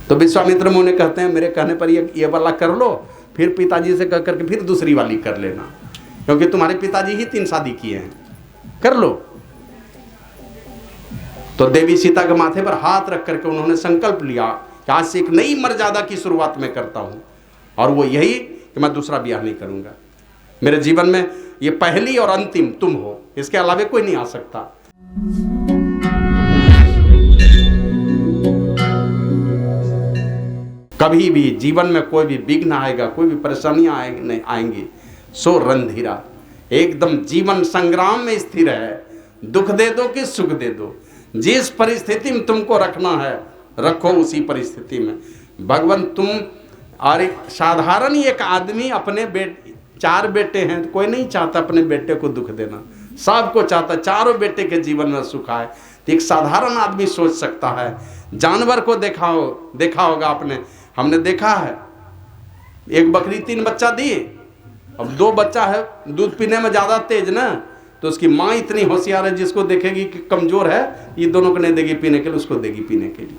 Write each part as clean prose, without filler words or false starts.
तो विश्वामित्र मुनि कहते हैं मेरे कहने पर ये वाला कर लो, फिर पिताजी से कह करके फिर दूसरी वाली कर लेना, क्योंकि तुम्हारे पिताजी ही 3 शादी किए हैं, कर लो। तो देवी सीता के माथे पर हाथ रख करके उन्होंने संकल्प लिया कि आज से एक नई मर्यादा की शुरुआत मैं करता हूं, और वो यही कि मैं दूसरा ब्याह नहीं करूंगा। मेरे जीवन में ये पहली और अंतिम तुम हो, इसके अलावा कोई नहीं आ सकता। कभी भी जीवन में कोई भी विघ्न आएगा, कोई भी परेशानियां आएंगी, सो रणधीरा एकदम जीवन संग्राम में स्थिर है। दुख दे दो कि सुख दे दो, जिस परिस्थिति में तुमको रखना है रखो उसी परिस्थिति में। भगवान तुम और साधारण एक आदमी अपने 4 बेटे हैं, तो कोई नहीं चाहता अपने बेटे को दुख देना, सबको चाहता चारों बेटे के जीवन में सुख आए। तो एक साधारण आदमी सोच सकता है। जानवर को देखा होगा आपने, हमने देखा है, एक बकरी 3 बच्चा दिए, अब 2 बच्चा है, दूध पीने में ज्यादा तेज ना, तो उसकी माँ इतनी होशियार है, जिसको देखेगी कि कमजोर है, ये दोनों को नहीं देगी पीने के लिए, उसको देगी पीने के लिए।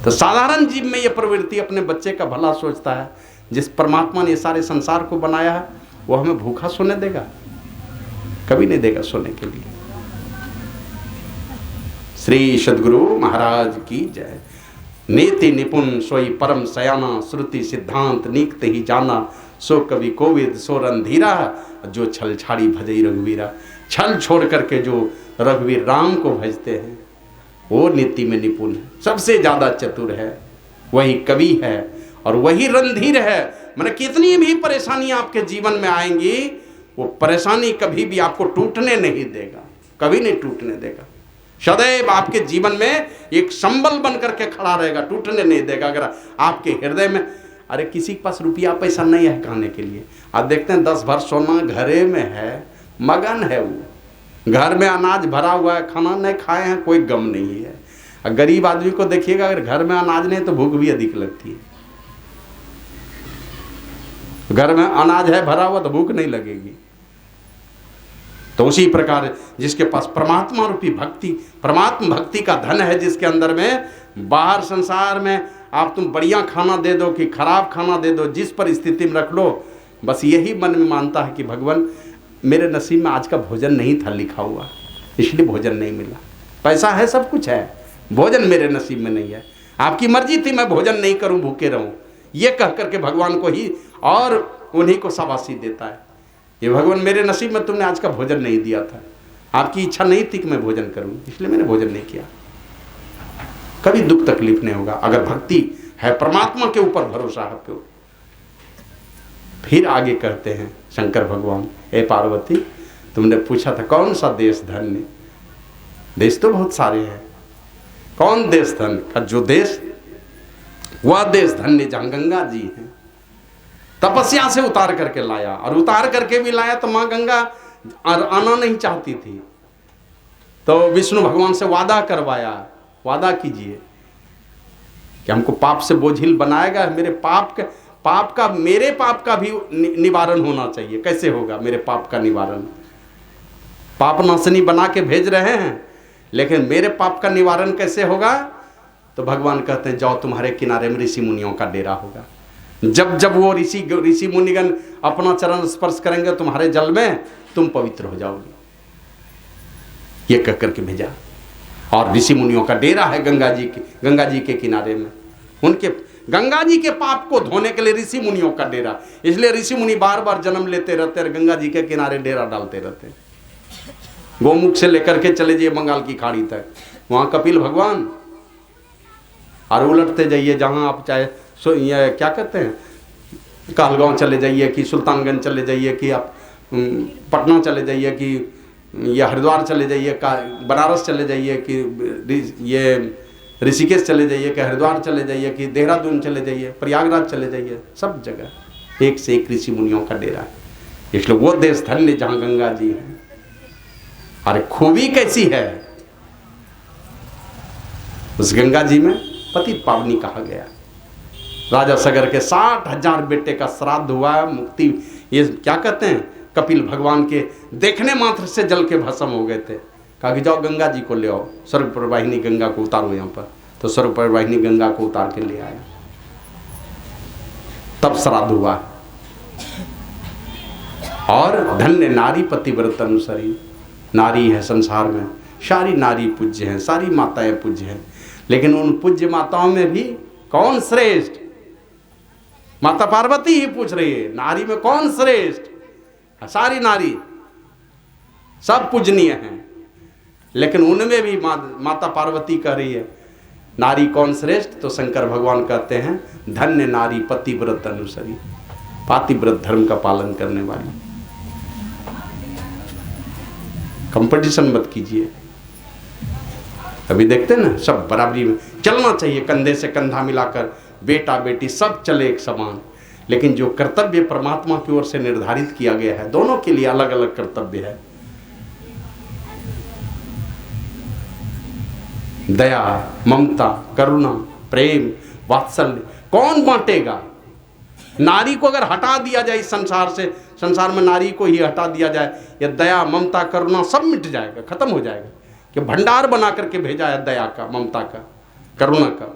तो साधारण जीव में ये प्रवृत्ति अपने बच्चे का भला सोचता है। जिस परमात्मा ने सारे संसार को बनाया है वो हमें भूखा सोने देगा? कभी नहीं देगा सोने के लिए। श्री सद्गुरु महाराज की जय। नीति निपुण सोई परम सयाना, श्रुति सिद्धांत नीकते ही जाना, सो कवि कोविद सो रणधीरा, जो छल छाड़ी भजई रघुवीरा। छल छोड़ करके जो रघुवीर राम को भजते हैं वो नीति में निपुण है, सबसे ज्यादा चतुर है, वही कवि है और वही रणधीर है। मैंने कितनी भी परेशानियां आपके जीवन में आएंगी, वो परेशानी कभी भी आपको टूटने नहीं देगा, कभी नहीं टूटने देगा। सदैव आपके जीवन में एक संबल बन करके खड़ा रहेगा, टूटने नहीं देगा। अगर आपके हृदय में, अरे किसी के पास रुपया पैसा नहीं है खाने के लिए, आप देखते हैं 10 भर सोना घरे में है, मगन है, वो घर में अनाज भरा हुआ है, खाना नहीं खाए हैं, कोई गम नहीं है। गरीब आदमी को देखिएगा, अगर घर में अनाज नहीं तो भूख भी अधिक लगती है। घर में अनाज है भरा हुआ तो भूख नहीं लगेगी। तो उसी प्रकार जिसके पास परमात्मा रूपी भक्ति, परमात्मा भक्ति का धन है जिसके अंदर में, बाहर संसार में आप तुम बढ़िया खाना दे दो कि खराब खाना दे दो, जिस परिस्थिति में रख लो, बस यही मन में मानता है कि भगवान मेरे नसीब में आज का भोजन नहीं था लिखा हुआ, इसलिए भोजन नहीं मिला। पैसा है, सब कुछ है, भोजन मेरे नसीब में नहीं है। आपकी मर्जी थी मैं भोजन नहीं करूं, भूखे रहूं, ये कह करके भगवान को ही और उन्हीं को शाबाशी देता है। ये भगवान मेरे नसीब में तुमने आज का भोजन नहीं दिया था, आपकी इच्छा नहीं थी कि मैं भोजन करूं, इसलिए मैंने भोजन नहीं किया। कभी दुख तकलीफ नहीं होगा अगर भक्ति है, परमात्मा के ऊपर भरोसा है तो। फिर आगे कहते हैं शंकर भगवान, हे पार्वती तुमने पूछा था कौन सा देश धन्य, देश तो बहुत सारे हैं, कौन देश धन्य? जो देश, वह देश धन्य जहां गंगा जी हैं। तपस्या से उतार करके लाया, और उतार करके भी लाया तो मां गंगा आना नहीं चाहती थी, तो विष्णु भगवान से वादा करवाया, वादा कीजिए कि हमको पाप से बोझिल बनाएगा, मेरे पाप का भी निवारण होना चाहिए। कैसे होगा मेरे पाप का निवारण? पाप नाशनी बना के भेज रहे हैं, लेकिन मेरे पाप का निवारण कैसे होगा? तो भगवान कहते हैं जाओ, तुम्हारे किनारे में ऋषि मुनियों का डेरा होगा। जब जब वो ऋषि मुनिगण अपना चरण स्पर्श करेंगे तुम्हारे जल में, तुम पवित्र हो जाओगे, ये कह करके भेजा। और ऋषि मुनियों का डेरा है गंगा जी के किनारे में। उनके गंगा जी के पाप को धोने के लिए ऋषि मुनियों का डेरा, इसलिए ऋषि मुनि बार बार जन्म लेते रहते और गंगा जी के किनारे डेरा डालते रहते। गोमुख से लेकर के चले जाइए बंगाल की खाड़ी तक, वहां कपिल भगवान, और उलटते जाइए जहां आप चाहे ये क्या कहते हैं, कहलगांव चले जाइए कि सुल्तानगंज चले जाइए कि आप पटना चले जाइए कि या हरिद्वार चले जाइए, बनारस चले जाइए कि ये ऋषिकेश चले जाइए कि हरिद्वार चले जाइए कि देहरादून चले जाइए, प्रयागराज चले जाइए, सब जगह एक से एक ऋषि मुनियों का डेरा है। इसलिए वो देश धन्य जहां गंगा जी है। अरे खूबी कैसी है उस गंगा जी में, पतित पावनी कहा गया। राजा सगर के 60,000 बेटे का श्राद्ध हुआ, मुक्ति, ये क्या कहते हैं, कपिल भगवान के देखने मात्र से जल के भस्म हो गए थे। कहा कि जाओ गंगा जी को ले आओ, स्वर्ग प्रवाहिनी गंगा को उतारो यहाँ पर। तो सर्वप्रवाहिनी गंगा को उतार के ले आया, तब श्राद्ध हुआ। और धन्य नारी पतिव्रत अनुसरी। नारी है संसार में, सारी नारी पूज्य हैं, सारी माताएं पूज्य हैं, लेकिन उन पूज्य माताओं में भी कौन श्रेष्ठ? माता पार्वती ही पूछ रही है, नारी में कौन श्रेष्ठ? सारी नारी सब पूजनीय हैं, लेकिन उनमें भी माता पार्वती कह रही है नारी कौन श्रेष्ठ? तो शंकर भगवान कहते हैं धन्य नारी पतिव्रत अनुसरी, पातिव्रत धर्म का पालन करने वाली। कंपटीशन मत कीजिए। अभी देखते हैं ना, सब बराबरी में चलना चाहिए, कंधे से कंधा मिलाकर, बेटा बेटी सब चले एक समान। लेकिन जो कर्तव्य परमात्मा की ओर से निर्धारित किया गया है, दोनों के लिए अलग अलग कर्तव्य है। दया, ममता, करुणा, प्रेम, वात्सल्य कौन बांटेगा? नारी को अगर हटा दिया जाए इस संसार से, संसार में नारी को ही हटा दिया जाए, या दया, ममता, करुणा सब मिट जाएगा, खत्म हो जाएगा। कि भंडार बना करके भेजा है दया का, ममता का, करुणा का।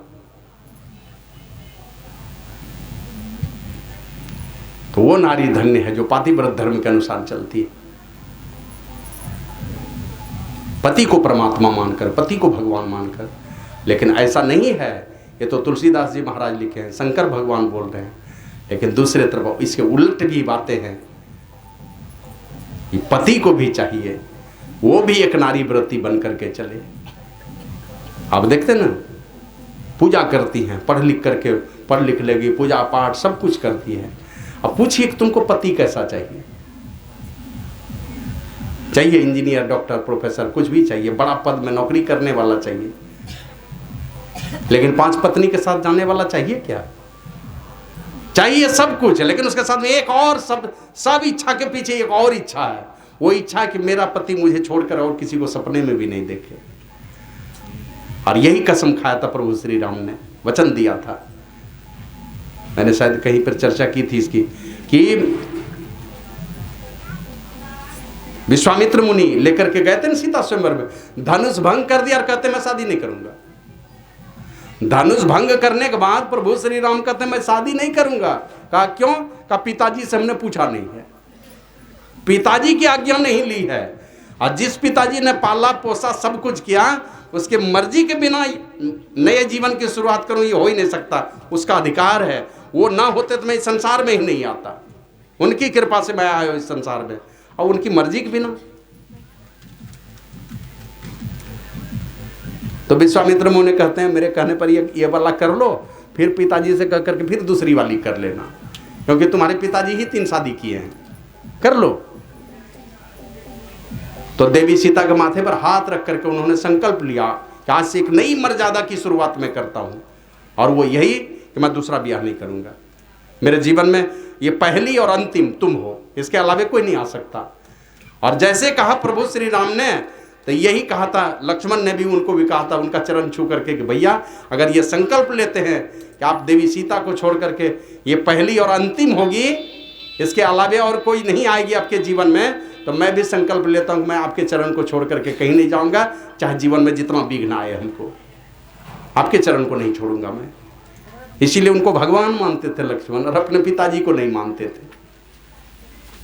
तो वो नारी धन्य है जो पातिव्रत धर्म के अनुसार चलती है, पति को परमात्मा मानकर, पति को भगवान मानकर। लेकिन ऐसा नहीं है, ये तो तुलसीदास जी महाराज लिखे हैं, शंकर भगवान बोल रहे हैं। लेकिन दूसरे तरफ इसके उल्ट भी बातें हैं। पति को भी चाहिए वो भी एक नारी व्रती बन करके चले। आप देखते ना, पूजा करती हैं, पढ़ लिख लेगी, पूजा पाठ सब कुछ करती है। अब पूछिए कि तुमको पति कैसा चाहिए? चाहिए इंजीनियर, डॉक्टर, प्रोफेसर, कुछ भी चाहिए, बड़ा पद में नौकरी करने वाला चाहिए, लेकिन 5 पत्नी के साथ जाने वाला चाहिए क्या? चाहिए सब कुछ है, लेकिन उसके साथ में एक और, सब इच्छा के पीछे एक और इच्छा है। वो इच्छा है कि मेरा पति मुझे छोड़कर और किसी को सपने में भी नहीं देखे। और यही कसम खाया था प्रभु श्री राम ने, वचन दिया था। मैंने शायद कहीं पर चर्चा की थी इसकी, कि विश्वामित्र मुनि लेकर के गए थे ना सीता स्वयंवर में, धनुष भंग कर दिया और कहते मैं शादी नहीं करूंगा। धनुष भंग करने के बाद प्रभु श्री राम कहते मैं शादी नहीं करूंगा। कहा क्यों? कहा पिताजी से हमने पूछा नहीं है, पिताजी की आज्ञा नहीं ली है। और जिस पिताजी ने पाला पोसा सब कुछ किया, उसके मर्जी के बिना नए जीवन की शुरुआत करूं ये हो ही नहीं सकता। उसका अधिकार है, वो ना होते तो मैं इस संसार में ही नहीं आता। उनकी कृपा से मैं आया हूं इस संसार में, और उनकी मर्जी के बिना। तो विश्वामित्र मुनि कहते हैं मेरे कहने पर ये वाला कर लो, फिर पिताजी से कह करके फिर दूसरी वाली कर लेना, क्योंकि तुम्हारे पिताजी ही 3 शादी किए हैं, कर लो। तो देवी सीता के माथे पर हाथ रख करके उन्होंने संकल्प लिया कि आज से एक नई मर्यादा की शुरुआत मैं करता हूं, और वो यही कि मैं दूसरा ब्याह नहीं करूंगा। मेरे जीवन में ये पहली और अंतिम तुम हो, इसके अलावा कोई नहीं आ सकता। और जैसे कहा प्रभु श्री राम ने, तो यही कहा था, लक्ष्मण ने भी उनको भी कहा था, उनका चरण छू करके कि भैया अगर ये संकल्प लेते हैं कि आप देवी सीता को छोड़ करके ये पहली और अंतिम होगी, इसके अलावा और कोई नहीं आएगी आपके जीवन में, तो मैं भी संकल्प लेता हूं मैं आपके चरण को छोड़ करके कहीं नहीं जाऊंगा, चाहे जीवन में जितना विघ्न आए हमको, आपके चरण को नहीं छोड़ूंगा मैं। इसीलिए उनको भगवान मानते थे लक्ष्मण, और अपने पिताजी को नहीं मानते थे,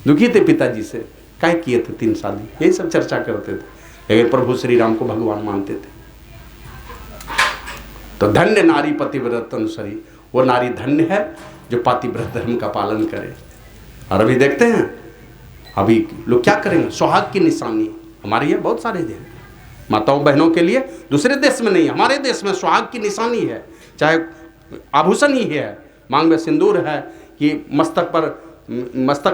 दुखी थे पिताजी से, काहे किए थे 3 शादी, यही सब चर्चा करते थे। लेकिन प्रभु श्री राम को भगवान मानते थे। तो धन्य नारी पतिव्रत अनुसरी, वो नारी धन्य है जो पातिव्रत धर्म का पालन करे। और अभी देखते हैं अभी लोग क्या करेंगे, सुहाग की निशानी हमारे यहाँ बहुत सारे हैं, माताओं बहनों के लिए, दूसरे देश में नहीं, हमारे देश में सुहाग की निशानी है। चाहे आभूषण ही है, मांग में सिंदूर है, कि मस्तक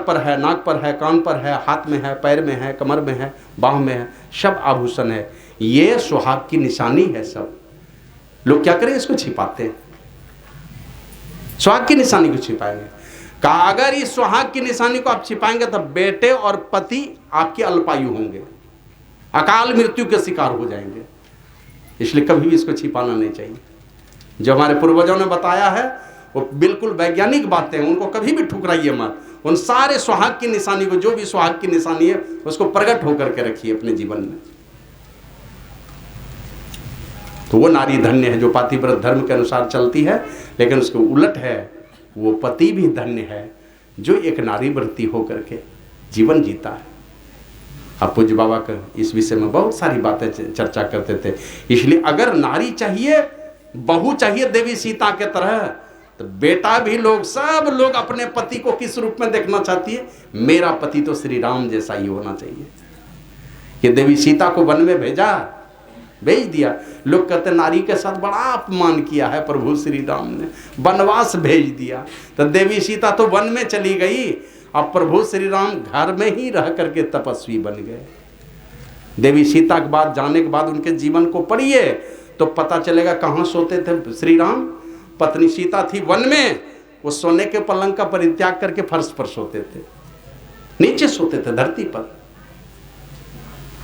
पर है, नाक पर है, कान पर है, हाथ में है, पैर में है, कमर में है, बाह में है, सब आभूषण है। ये सुहाग की निशानी है। सब लोग क्या करें, इसको छिपाते हैं, सुहाग की निशानी को छिपाएंगे। कहा अगर इस सुहाग की निशानी को आप छिपाएंगे तो बेटे और पति आपके अल्पायु होंगे, अकाल मृत्यु के शिकार हो जाएंगे। इसलिए कभी भी इसको छिपाना नहीं चाहिए। जो हमारे पूर्वजों ने बताया है वो बिल्कुल वैज्ञानिक बातें हैं, उनको कभी भी ठुकराइए मत। उन सारे सुहाग की निशानी को, जो भी सुहाग की निशानी है, उसको प्रकट होकर के रखिए अपने जीवन में। तो वो नारी धन्य है जो पातिव्रत धर्म के अनुसार चलती है, लेकिन उसके उलट है वो पति भी धन्य है जो एक नारी व्रती होकर के जीवन जीता है। अब पूज्य बाबा का इस विषय में बहुत सारी बातें चर्चा करते थे। इसलिए अगर नारी चाहिए, बहू चाहिए देवी सीता के तरह, तो बेटा भी लोग, सब लोग अपने पति को किस रूप में देखना चाहती है? मेरा पति तो श्री राम जैसा ही होना चाहिए। ये देवी सीता को वन में भेज दिया। लोग कहते नारी के साथ बड़ा अपमान किया है प्रभु श्री राम ने, वनवास भेज दिया। तो देवी सीता तो वन में चली गई, अब प्रभु श्री राम घर में ही रह करके तपस्वी बन गए। देवी सीता के बाद जाने के बाद उनके जीवन को पढ़िए तो पता चलेगा कहाँ सोते थे श्री राम। पत्नी सीता थी वन में, वो सोने के पलंग का परित्याग करके फर्श पर सोते थे, नीचे सोते थे धरती पर,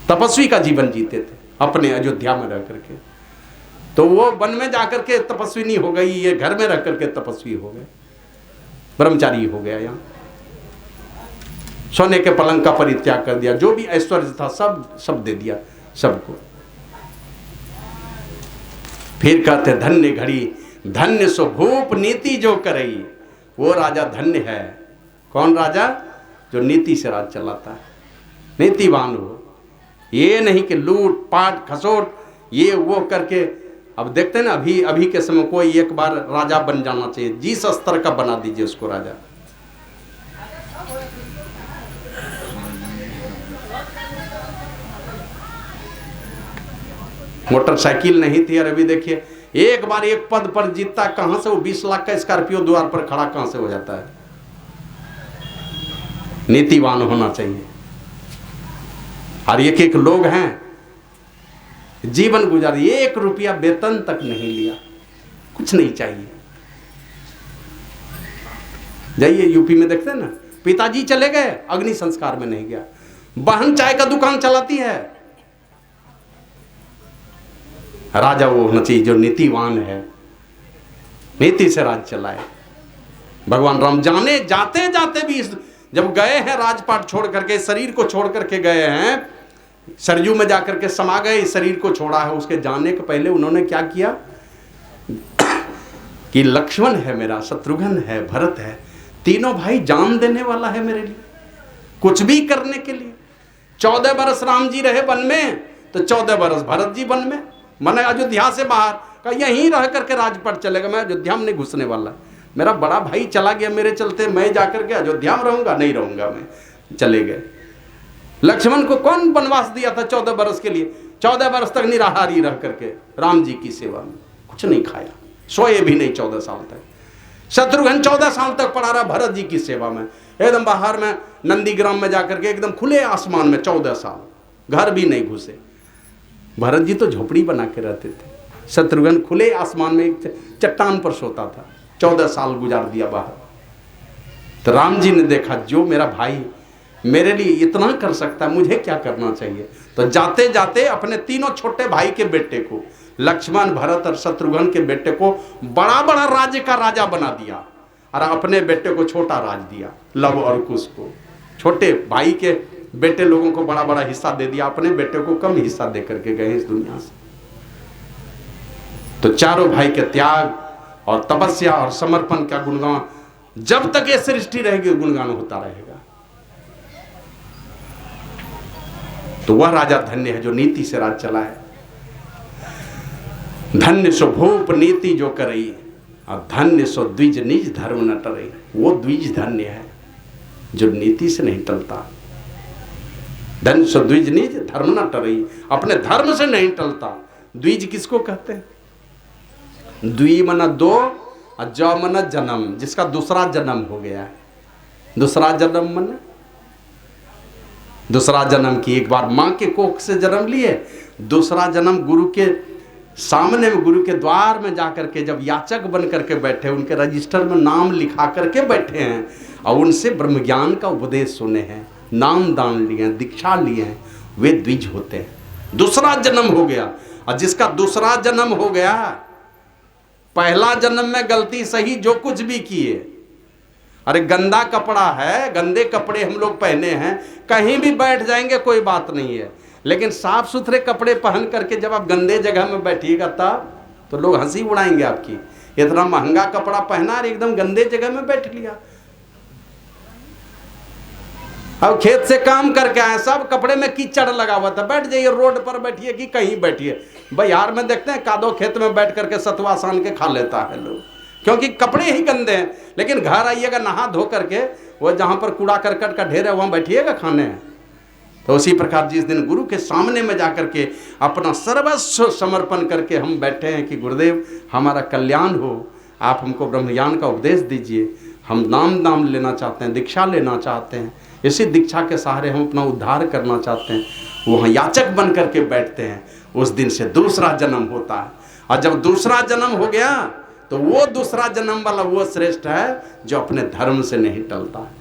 तपस्वी का जीवन जीते थे अपने अयोध्या में रह करके। तो वो वन में जाकर के तपस्वी नहीं हो गई, ये घर में रह करके तपस्वी हो गए, ब्रह्मचारी हो गया। यहाँ सोने के पलंग का परित्याग कर दिया, जो भी ऐश्वर्य था सब दे दिया सबको। फिर कहते धन्य घड़ी धन्य सो भूप नीति जो करई, वो राजा धन्य है। कौन राजा? जो नीति से राज चलाता है, नीतिवान हो। ये नहीं कि लूट पाट खसोट ये वो करके। अब देखते हैं ना अभी के समय कोई एक बार राजा बन जाना चाहिए, जिस स्तर का बना दीजिए उसको राजा। मोटरसाइकिल नहीं थी और अभी देखिए एक बार एक पद पर जीतता, कहां से वो 20 लाख का स्कॉर्पियो द्वार पर खड़ा कहां से हो जाता है? नीतिवान होना चाहिए। और एक लोग हैं जीवन गुजार, 1 रुपया वेतन तक नहीं लिया, कुछ नहीं चाहिए। जाइए यूपी में देखते हैं ना, पिताजी चले गए अग्नि संस्कार में नहीं गया, बहन चाय का दुकान चलाती है। राजा वो होना चाहिए जो नीतिवान है, नीति से राज चलाए। भगवान राम जाने जाते जाते भी जब गए हैं राजपाट छोड़ करके, शरीर को छोड़ करके गए हैं, सरयू में जाकर के समा गए, शरीर को छोड़ा है। उसके जाने के पहले उन्होंने क्या किया कि लक्ष्मण है मेरा, शत्रुघ्न है, भरत है, तीनों भाई जान देने वाला है मेरे लिए, कुछ भी करने के लिए। 14 बरस राम जी रहे वन में, तो 14 बरस भरत जी वन में, मैंने अयोध्या से बाहर का यहीं रह करके राजपाट चलेगा, मैं अयोध्या में नहीं घुसने वाला। मेरा बड़ा भाई चला गया मेरे चलते, मैं जाकर के अयोध्या में रहूंगा? नहीं रहूंगा मैं। चले गए। लक्ष्मण को कौन वनवास दिया था 14 बरस के लिए? 14 बरस तक निराहारी रह करके राम जी की सेवा में, कुछ नहीं खाया, सोए भी नहीं 14 साल तक। शत्रुघ्न 14 साल तक पड़ा रहा भरत जी की सेवा में, एकदम बाहर में नंदीग्राम में जाकर के एकदम खुले आसमान में 14 साल, घर भी नहीं घुसे। भरत जी तो झोपड़ी बना के रहते थे, शत्रुघ्न खुले आसमान में एक चट्टान पर सोता था, 14 साल गुजार दिया बाहर। तो राम जी ने देखा जो मेरा भाई मेरे लिए इतना कर सकता है, मुझे क्या करना चाहिए? तो जाते जाते अपने तीनों छोटे भाई के बेटे को, लक्ष्मण, भरत और शत्रुघ्न के बेटे को बड़ा बड़ा राज्य का राजा बना दिया और अपने बेटे को छोटा राज दिया, लव और कुश को। छोटे भाई के बेटे लोगों को बड़ा बड़ा हिस्सा दे दिया, अपने बेटे को कम हिस्सा दे करके गए इस दुनिया से। तो चारों भाई के त्याग और तपस्या और समर्पण का गुणगान जब तक ये सृष्टि रहेगी गुणगान होता रहेगा। तो वह राजा धन्य है जो नीति से राज चलाए। धन्य सो भूप नीति जो करई, और धन्य सो द्विज निज धर्म न टरई। वो द्विज धन्य है जो नीति से नहीं टलता। धन्य सो द्विज निज धर्म न टरई, अपने धर्म से नहीं टलता। द्विज किसको कहते हैं? द्वि मन दो और ज मन जन्म, जिसका दूसरा जन्म हो गया है। दूसरा जन्म मन दूसरा जन्म की, एक बार मां के कोख से जन्म लिए, दूसरा जन्म गुरु के सामने में, गुरु के द्वार में जाकर के जब याचक बन करके बैठे, उनके रजिस्टर में नाम लिखा करके बैठे हैं और उनसे ब्रह्म ज्ञान का उपदेश सुने हैं, नाम दान लिए हैं, दीक्षा लिए हैं, वे द्विज होते हैं। दूसरा जन्म हो गया। और जिसका दूसरा जन्म हो गया, पहला जन्म में गलती सही जो कुछ भी किए, अरे गंदा कपड़ा है, गंदे कपड़े हम लोग पहने हैं, कहीं भी बैठ जाएंगे कोई बात नहीं है, लेकिन साफ सुथरे कपड़े पहन करके जब आप गंदे जगह में बैठिएगा तब तो लोग हंसी उड़ाएंगे आपकी, इतना महंगा कपड़ा पहना और एकदम गंदे जगह में बैठ लिया। अब खेत से काम करके आए, सब कपड़े में कीचड़ लगा हुआ था, बैठ जाइए, रोड पर बैठिए कि कहीं बैठिए। बिहार में देखते हैं कादो खेत में बैठ करके सतुआ सान के खा लेता है लोग, क्योंकि कपड़े ही गंदे हैं। लेकिन घर आइएगा नहा धो करके, वो जहाँ पर कूड़ा करकट का ढेर है वहाँ बैठिएगा खाने। तो उसी प्रकार जिस दिन गुरु के सामने में जाकर के अपना सर्वस्व समर्पण करके हम बैठे हैं कि गुरुदेव हमारा कल्याण हो, आप हमको ब्रह्मज्ञान का उपदेश दीजिए, हम नाम लेना चाहते हैं, दीक्षा लेना चाहते हैं, इसी दीक्षा के सहारे हम अपना उद्धार करना चाहते हैं, वहाँ याचक बन करके बैठते हैं। उस दिन से दूसरा जन्म होता है, और जब दूसरा जन्म हो गया तो वो दूसरा जन्म वाला वो श्रेष्ठ है जो अपने धर्म से नहीं टलता है।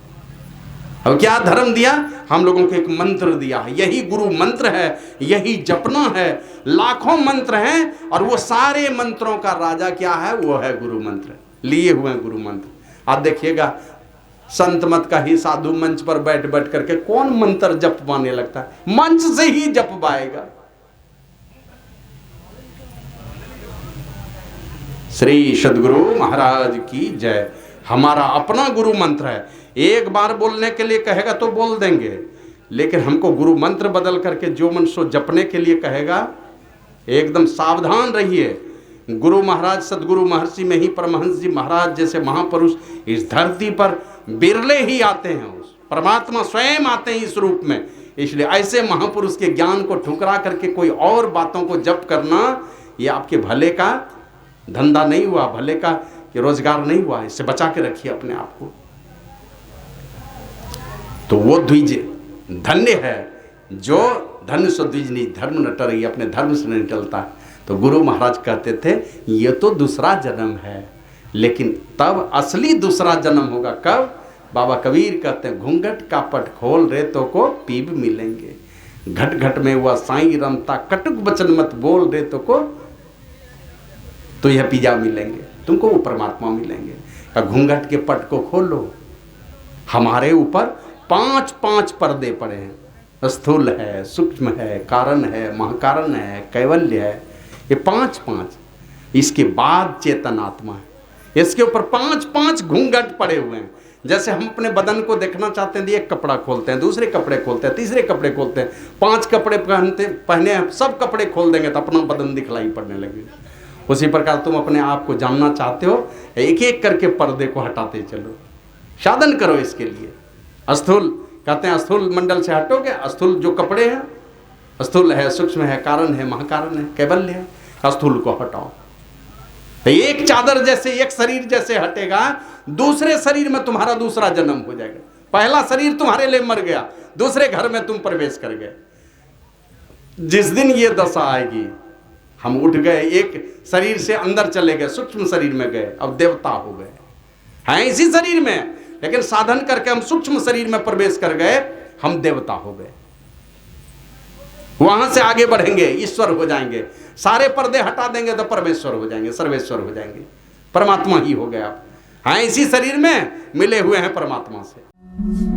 अब क्या धर्म दिया? हम लोगों को एक मंत्र दिया है, यही गुरु मंत्र है, यही जपना है। लाखों मंत्र हैं और वो सारे मंत्रों का राजा क्या है? वो है गुरु मंत्र। लिए हुए हैं गुरु मंत्र। आप देखिएगा संत मत का ही साधु मंच पर बैठ बैठ करके कौन मंत्र जपवाने लगता है? मंच से ही जपवाएगा। श्री सद्गुरु महाराज की जय। हमारा अपना गुरु मंत्र है, एक बार बोलने के लिए कहेगा तो बोल देंगे, लेकिन हमको गुरु मंत्र बदल करके जो मन सो जपने के लिए कहेगा, एकदम सावधान रहिए। गुरु महाराज सद्गुरु महर्षि में ही परमहंस जी महाराज जैसे महापुरुष इस धरती पर बिरले ही आते हैं। उस परमात्मा स्वयं आते हैं इस रूप में। इसलिए ऐसे महापुरुष के ज्ञान को ठुकरा करके कोई और बातों को जप करना, ये आपके भले का धंधा नहीं हुआ, भले का कि रोजगार नहीं हुआ। इससे बचा के रखिए अपने आप को। तो वो द्विज धन्य है जो धन्य सो द्विज नहीं धर्म न टरई, अपने धर्म से नहीं टलता है। तो गुरु महाराज कहते थे ये तो दूसरा जन्म है, लेकिन तब असली दूसरा जन्म होगा कब? बाबा कबीर कहते हैं घूंघट का पट खोल रेतों को पीब मिलेंगे, घट घट में हुआ साईं रमता, कटुक वचन मत बोल रेतों को तो यह पिजा मिलेंगे, तुमको वो परमात्मा मिलेंगे। घूंघट के पट को खोलो। हमारे ऊपर 5 पर्दे पड़े हैं, स्थूल है, सूक्ष्म है, कारण है, महाकारण है, कैवल्य है, ये 5 इसके बाद चेतन आत्मा है। इसके ऊपर 5 घूंघट पड़े हुए हैं। जैसे हम अपने बदन को देखना चाहते हैं, एक कपड़ा खोलते हैं, दूसरे कपड़े खोलते हैं, तीसरे कपड़े खोलते हैं, 5 कपड़े पहने हैं, सब कपड़े खोल देंगे तो अपना बदन दिखलाई पड़ने लगेगा। उसी प्रकार तुम अपने आप को जानना चाहते हो, एक एक करके पर्दे को हटाते चलो, साधन करो इसके लिए। स्थूल कहते हैं स्थूल मंडल से हटोगे, स्थूल जो कपड़े हैं, स्थूल है, सूक्ष्म है, कारण है, महाकारण है, कैवल्य है, स्थूल को हटाओ। तो एक चादर जैसे, एक शरीर जैसे हटेगा, दूसरे शरीर में तुम्हारा दूसरा जन्म हो जाएगा। पहला शरीर तुम्हारे लिए मर गया, दूसरे घर में तुम प्रवेश कर गए। जिस दिन ये दशा आएगी, हम उठ गए, एक शरीर से अंदर चले गए, सूक्ष्म शरीर में गए, अब देवता हो गए हैं इसी शरीर में, लेकिन साधन करके हम सूक्ष्म शरीर में प्रवेश कर गए, हम देवता हो गए। वहां से आगे बढ़ेंगे, ईश्वर हो जाएंगे। सारे पर्दे हटा देंगे तो परमेश्वर हो जाएंगे, सर्वेश्वर हो जाएंगे, परमात्मा ही हो गए आप। हाँ, इसी शरीर में मिले हुए हैं परमात्मा से।